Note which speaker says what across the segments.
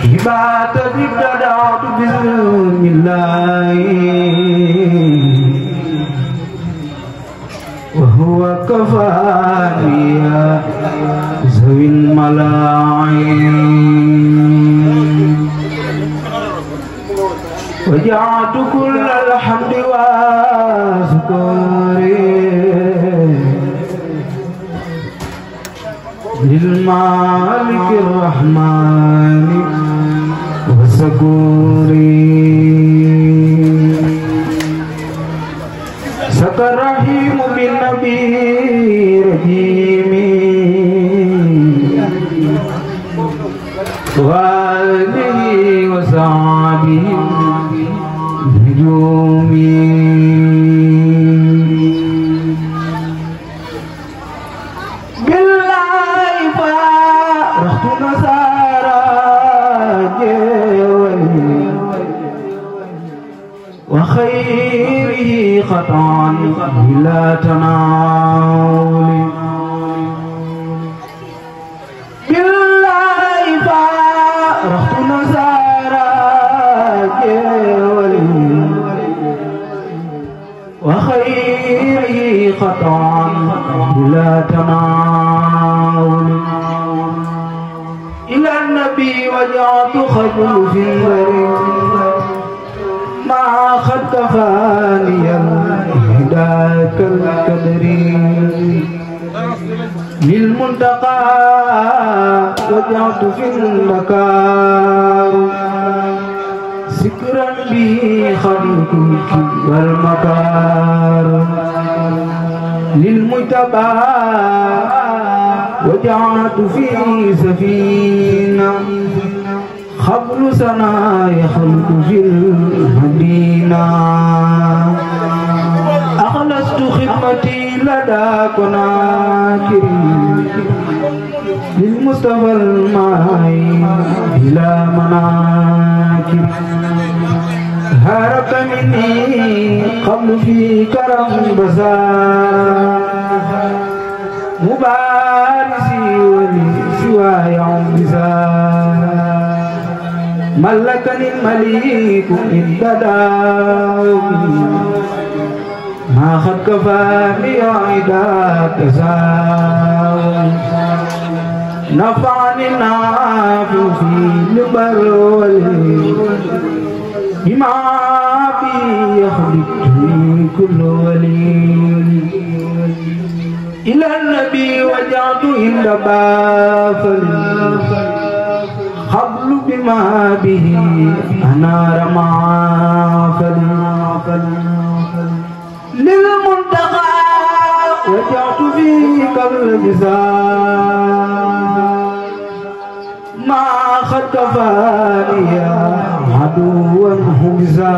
Speaker 1: هبات ابتدعت بسم الله وهو كفاني ذوي الملاعين وجعت كل الحمد والشكر للمالك الرحمن والشكور سكر رحيم بالنبي رحيم وآله وصحبه نجومي بالله فرحت نصارى وخيره خطأ بلا تناول بالله فرحت نصارى وخيره خطأ بلا تناول إلى النبي وجعت خبل في البر ما خد كفاني الهداك الكدر للمنتقى وجعت في المكار سكرا به خلقك والمكار للمجتبى وجعت في سفينة خبل سنا يخلق في المدينة أخلصت خدمتي لدى كناكر للمصطفى الماي بلا مناكر هرب مني قبل في كرم بزار مبارسي ولي سوى يوم بزار ملكني المليك إن بداوي ما خد كفاني عدا تزاوي نفعني النافع في البر والبحر بما بي يخلقني كل ولي إلى النبي وجعت عند بافل حبل بما به أنار معافل للمنتقى وجعت فيك الجزاء ما خد كفاني عدوا هجزا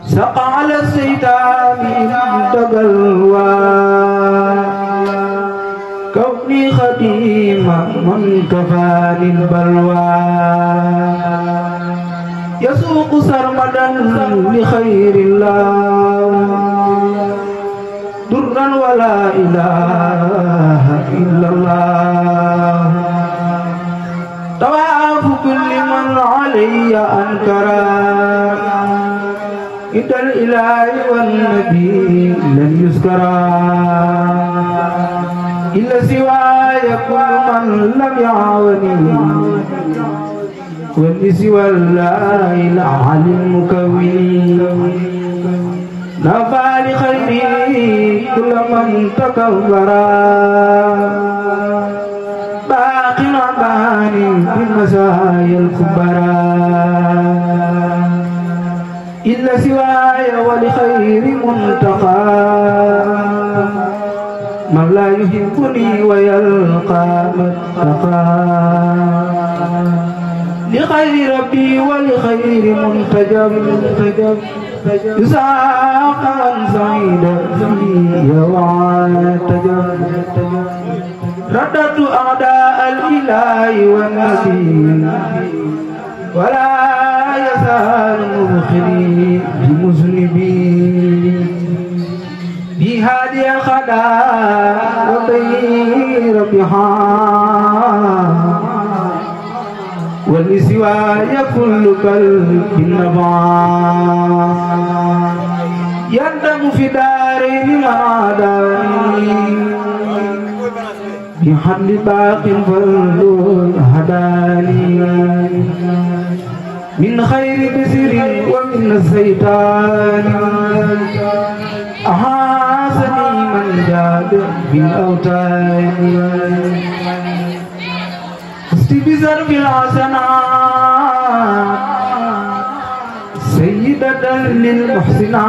Speaker 1: سقى على السيطان تقلوا كوني خديما من كفاني البلوى يسوق سرمدا لخير الله درا ولا إله إلا الله طواف كل من علي أنكرا إذا الإله والنبي لم يذكرا إلا سواي كل من لم يعاوني والنسوى الله العلي المكون نفع لخيري كل من تكبرا باق عباني بالمسايا الكبرى إلا سواي ولخير منتقى من لا يحبني ويلقى متقى لخير ربي ولخير منتجب يساق من سعيد فيه وعاتجب رددت أعداء الإله والنبي ولا يزال مبخلي بمذنبي بهادي الخدا بها ولسواي كل قلب نبع يندم في دارين ما عاداني بحبل باق فالدول هداني من خير بسر ومن الشيطان أحاسني من جاد بالأوتان فزت بزرف الحسنات سيدة للمحسنات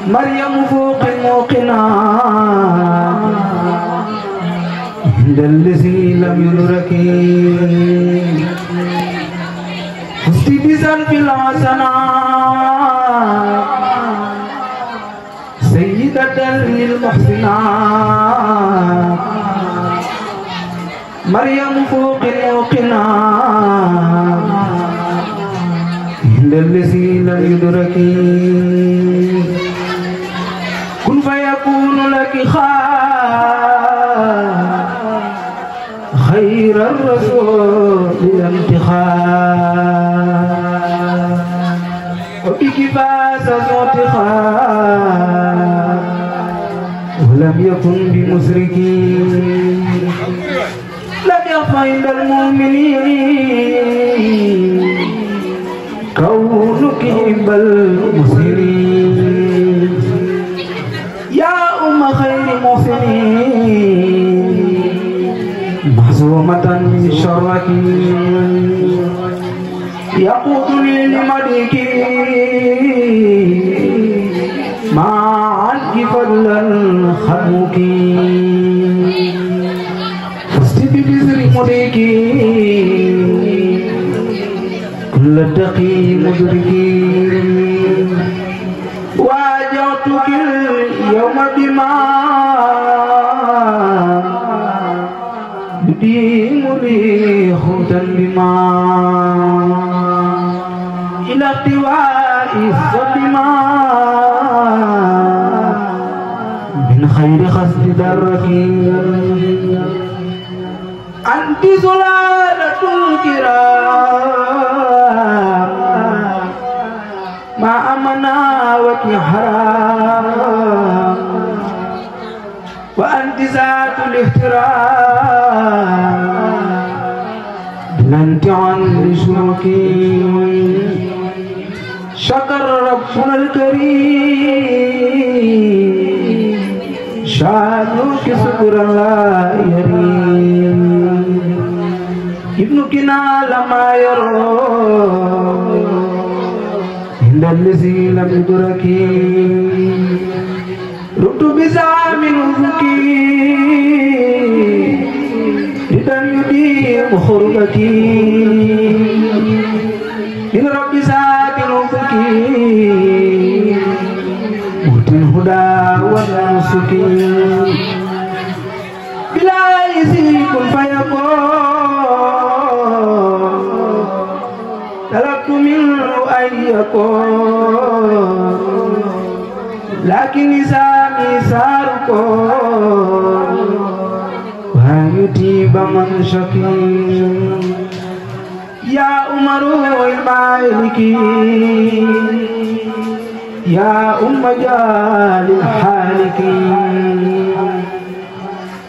Speaker 1: مريم فوق الموقنات عند الذي لم يدرك فزت بزرف الحسنات سيدة للمحسنات مريم فوق الموقنات عند الذي لم يدرك كن فيكون لك خير الرسول الانتخاب وبك فاز الانتخاب ولم يكن بمشركين لم يخفى عند المؤمنين كونك حب المسلمين يا أم خير المحسنين محزومة من شرك يقودني لملك ما عنك فضلا خلقك فزت ببزر ملك كل تقي مدرك واجعتك اليوم بما يديم لي خوتا بما إلى احتواء الصدمة من خير خصد درك أنت سلالة الكرام ما أمنا وكي حرام وأنت ذات الاحترام بلنت عن شركي شكر ربنا الكريم شانك شكر لا يريم ابنك نال ما يرى عند الذي لم يدرك رد بزعم الأفقي لدن يديم خربتي من رب ذات الأفقي موت الهدى والنسك بلا يزيد كن فيكون طلبت منه أن يكون لكن نسامي ساركون وأن يتيب من شكي يا عمر المالك يا أم جال الحالك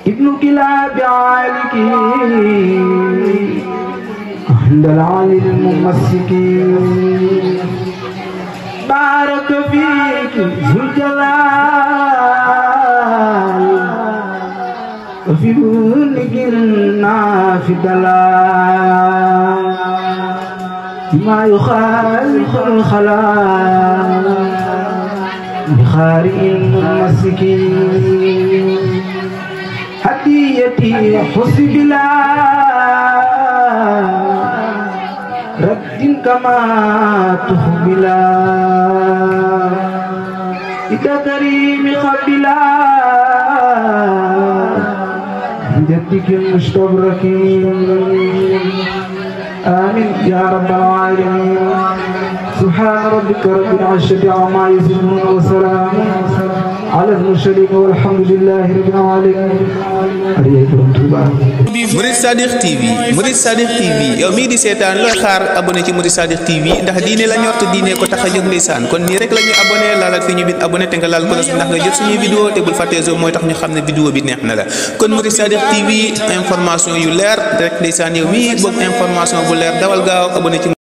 Speaker 1: ابن كلاب عالك عند العالي الممسك بارك فيك ذو الجلال وفي بنك في الدلال ما يخالف الخلال بخارئ الممسكين هديتي حسب بلا رد كما تخبلا إذا كريم قبلا جدك المستبرك آمين يا رب العالمين سبحان ربك رب العزة عما يصفون وسلام على المرسلين والحمد لله رب العالمين.
Speaker 2: Murid Sadiq TV Murid Sadiq TV yow mii di seetaan looy xaar abonné ci Murid Sadiq TV ndax diine la ñor te diine ko tax a jóg ndeysaan kon nii rek la ñu abonné laalal fi ñu bind abonné te nga laal ko ndax nga jot suñuy vidéo te bul fàttee zo mooy tax ñu xam ne vidéo bi neex na la kon Murid Sadiq TV information yu leer rek ndeysaan yow mii bëgg information bu leer dawal gaaw abonné ci